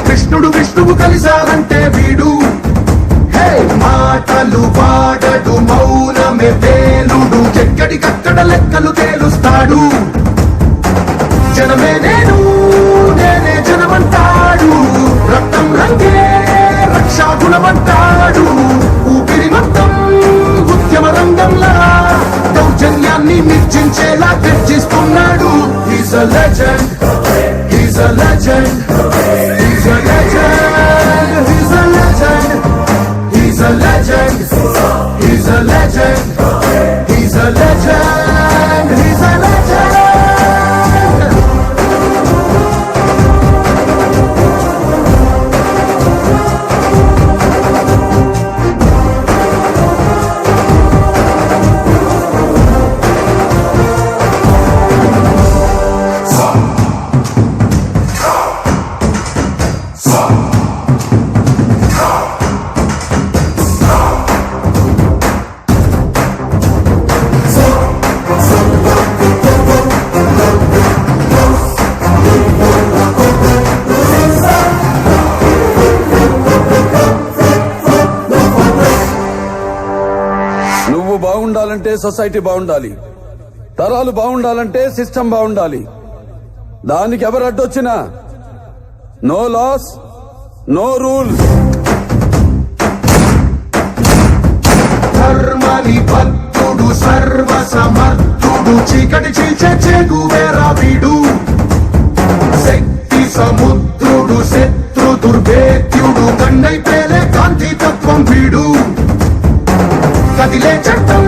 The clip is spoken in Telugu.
కృష్ణుడు విష్ణువు కలిశారంటే వీడు మాటలు వాడడు మౌనమే వేలుడు ఎక్కడికక్కడ లెక్కలు తేలుస్తాడు జనమే నేను నేనే జనమంటాడు రక్తం రంగే రక్షాగుణమంటాడు ఊపిరి మొత్తం ఉద్యమ రంగంలా దౌర్జన్యాన్ని నిర్జించేలా గర్జిస్తున్నాడు He's a legend, he's a legend, he's a legend, he's a legend, he's a legend, he's a legend, he's a legend, he's a legend. నువ్వు బాగుండాలంటే సొసైటీ బాగుండాలి, తరాలు బాగుండాలంటే సిస్టమ్ బాగుండాలి. దానికి ఎవరు అడ్డొచ్చినా నో లాస్ నో రూల్. ధర్మని భక్తుడు సర్వ సమర్థుడు చీకటి చీల్చే చేగువేరా వీడు శక్తి సముద్రుడు శత్రు దుర్భేద్యుడు కన్నై పేలే కాంతి తత్వం వీడు కదిలే చట్టం